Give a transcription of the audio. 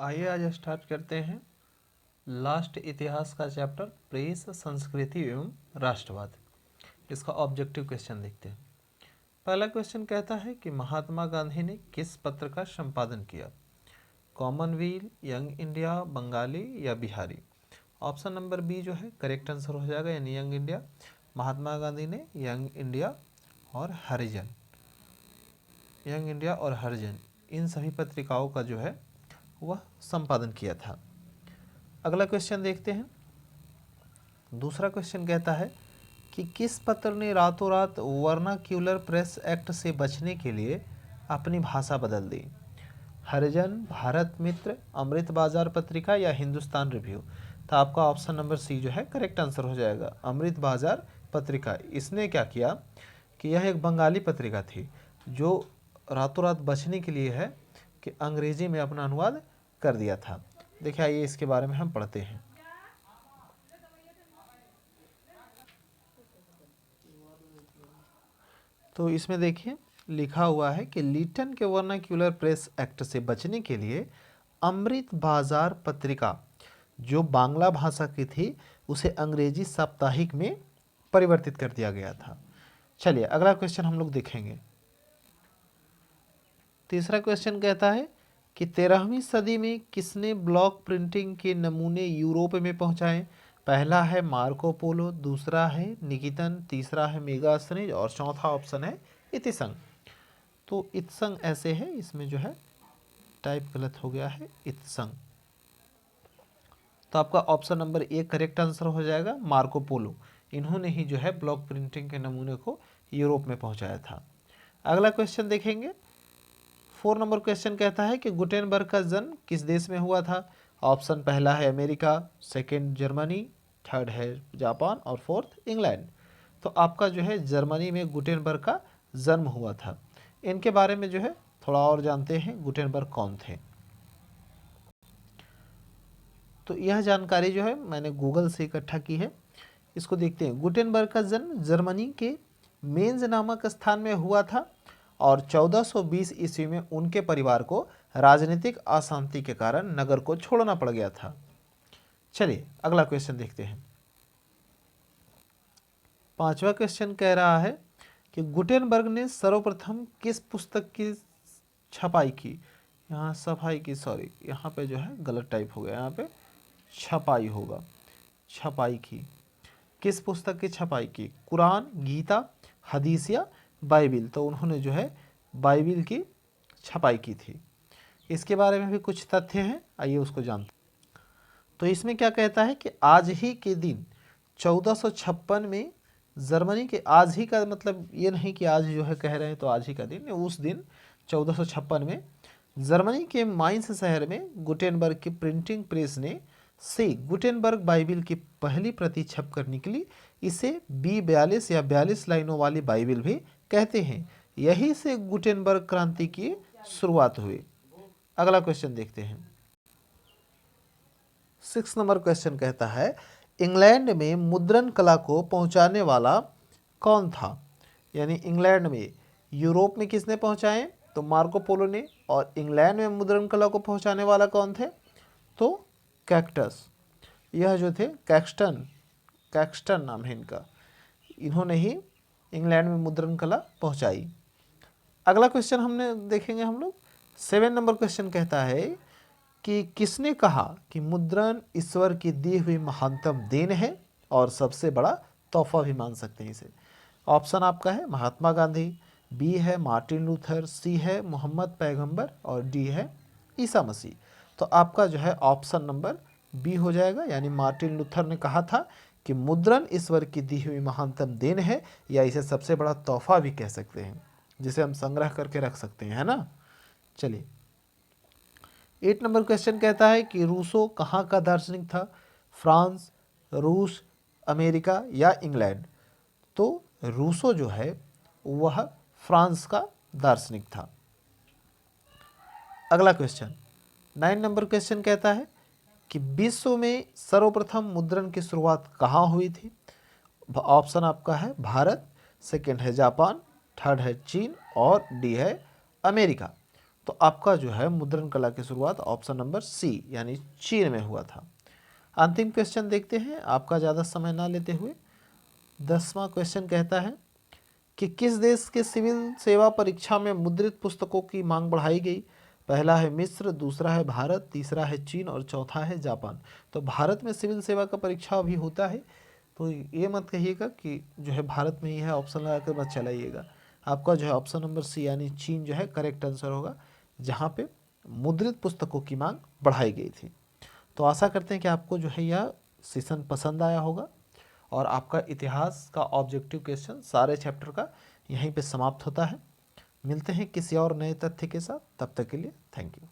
आइए आज स्टार्ट करते हैं लास्ट इतिहास का चैप्टर प्रेस, संस्कृति एवं राष्ट्रवाद। इसका ऑब्जेक्टिव क्वेश्चन देखते हैं। पहला क्वेश्चन कहता है कि महात्मा गांधी ने किस पत्र का संपादन किया? कॉमनवेल्थ, यंग इंडिया, बंगाली या बिहारी? ऑप्शन नंबर बी जो है करेक्ट आंसर हो जाएगा, यानी यंग इंडिया। महात्मा गांधी ने यंग इंडिया और हरिजन, यंग इंडिया और हरिजन इन सभी पत्रिकाओं का जो है वह संपादन किया था। अगला क्वेश्चन देखते हैं। दूसरा क्वेश्चन कहता है कि किस पत्र ने रातों रात वर्नाक्यूलर प्रेस एक्ट से बचने के लिए अपनी भाषा बदल दी? हरिजन, भारत मित्र, अमृत बाजार पत्रिका या हिंदुस्तान रिव्यू? तो आपका ऑप्शन नंबर सी जो है करेक्ट आंसर हो जाएगा, अमृत बाजार पत्रिका। इसने क्या किया कि यह एक बंगाली पत्रिका थी जो रातों रात बचने के लिए है कि अंग्रेजी में अपना अनुवाद कर दिया था। देखिए आइए इसके बारे में हम पढ़ते हैं। तो इसमें देखिए लिखा हुआ है कि लीटन के वर्नाक्यूलर प्रेस एक्ट से बचने के लिए अमृत बाजार पत्रिका जो बांग्ला भाषा की थी उसे अंग्रेजी साप्ताहिक में परिवर्तित कर दिया गया था। चलिए अगला क्वेश्चन हम लोग देखेंगे। तीसरा क्वेश्चन कहता है कि 13वीं सदी में किसने ब्लॉक प्रिंटिंग के नमूने यूरोप में पहुंचाए? पहला है मार्को पोलो, दूसरा है निकितन, तीसरा है मेगास्थनीज और चौथा ऑप्शन है इत्संग। तो इत्संग ऐसे है, इसमें जो है टाइप गलत हो गया है, इत्संग। तो आपका option number A correct answer हो जाएगा, मार्को पोलो। इन्होंने ही जो है ब्लॉक प्रिंटिंग के नमूने को यूरोप में पहुंचाया था। अगला क्वेश्चन देखेंगे। 4 नंबर क्वेश्चन कहता है कि गुटेनबर्ग का जन्म किस देश में हुआ था? ऑप्शन पहला है अमेरिका, सेकंड जर्मनी, थर्ड है जापान और फोर्थ इंग्लैंड। तो आपका जो है जर्मनी में गुटेनबर्ग का जन्म हुआ था। इनके बारे में जो है थोड़ा और जानते हैं, गुटेनबर्ग कौन थे। तो यह जानकारी जो है मैंने गूगल से इकट्ठा की है, इसको देखते हैं। गुटेनबर्ग का जन्म जर्मनी के मेंज नामक स्थान में हुआ था और 1420 ईस्वी में उनके परिवार को राजनीतिक अशांति के कारण नगर को छोड़ना पड़ गया था। चलिए अगला क्वेश्चन देखते हैं। पांचवा क्वेश्चन कह रहा है कि गुटेनबर्ग ने सर्वप्रथम किस पुस्तक की छपाई की? यहाँ सफाई की, सॉरी यहाँ पे जो है गलत टाइप हो गया, यहाँ पे छपाई होगा, छपाई की। किस पुस्तक की छपाई की? कुरान, गीता, हदीस या बाइबिल? तो उन्होंने जो है बाइबिल की छपाई की थी। इसके बारे में भी कुछ तथ्य हैं, आइए उसको जानते हैं। तो इसमें क्या कहता है कि आज ही के दिन 1456 में जर्मनी के, आज ही का मतलब ये नहीं कि आज जो है कह रहे हैं तो आज ही का दिन, उस दिन 1456 में जर्मनी के माइंस शहर में गुटेनबर्ग की प्रिंटिंग प्रेस ने से गुटेनबर्ग बाइबिल की पहली प्रति छपकर निकली। इसे B42 या 42 लाइनों वाली बाइबिल भी कहते हैं। यही से गुटेनबर्ग क्रांति की शुरुआत हुई। अगला क्वेश्चन देखते हैं। 6 नंबर क्वेश्चन कहता है इंग्लैंड में मुद्रण कला को पहुंचाने वाला कौन था? यानी इंग्लैंड में, यूरोप में किसने पहुंचाए? तो मार्को पोलो ने। और इंग्लैंड में मुद्रण कला को पहुंचाने वाला कौन थे? तो कैक्टस, यह जो थे कैक्सटन, कैक्सटन नाम है इनका, इन्होंने ही इंग्लैंड में मुद्रण कला पहुंचाई। अगला क्वेश्चन हमने देखेंगे हम लोग। 7 नंबर क्वेश्चन कहता है कि किसने कहा कि मुद्रण ईश्वर की दी हुई महानतम देन है और सबसे बड़ा तोहफा भी मान सकते हैं इसे? ऑप्शन आपका है महात्मा गांधी, बी है मार्टिन लूथर, सी है मोहम्मद पैगंबर और डी है ईसा मसीह। तो आपका जो है ऑप्शन नंबर बी हो जाएगा, यानी मार्टिन लूथर ने कहा था कि मुद्रण ईश्वर की दी हुई महानतम देन है, या इसे सबसे बड़ा तोहफा भी कह सकते हैं, जिसे हम संग्रह करके रख सकते हैं, है ना। चलिए 8 नंबर क्वेश्चन कहता है कि रूसो कहाँ का दार्शनिक था? फ्रांस, रूस, अमेरिका या इंग्लैंड? तो रूसो जो है वह फ्रांस का दार्शनिक था। अगला क्वेश्चन 9 नंबर क्वेश्चन कहता है कि विश्व में सर्वप्रथम मुद्रण की शुरुआत कहाँ हुई थी? ऑप्शन आपका है भारत, सेकंड है जापान, थर्ड है चीन और डी है अमेरिका। तो आपका जो है मुद्रण कला की शुरुआत ऑप्शन नंबर सी यानी चीन में हुआ था। अंतिम क्वेश्चन देखते हैं आपका ज़्यादा समय ना लेते हुए। 10वां क्वेश्चन कहता है कि किस देश के सिविल सेवा परीक्षा में मुद्रित पुस्तकों की मांग बढ़ाई गई। पहला है मिस्र, दूसरा है भारत, तीसरा है चीन और चौथा है जापान। तो भारत में सिविल सेवा का परीक्षा अभी होता है, तो ये मत कहिएगा कि जो है भारत में ही है, ऑप्शन लगा कर मत चलाइएगा। आपका जो है ऑप्शन नंबर सी यानी चीन जो है करेक्ट आंसर होगा, जहाँ पे मुद्रित पुस्तकों की मांग बढ़ाई गई थी। तो आशा करते हैं कि आपको जो है यह सेशन पसंद आया होगा और आपका इतिहास का ऑब्जेक्टिव क्वेश्चन सारे चैप्टर का यहीं पे समाप्त होता है। मिलते हैं किसी और नए तथ्य के साथ, तब तक के लिए थैंक यू।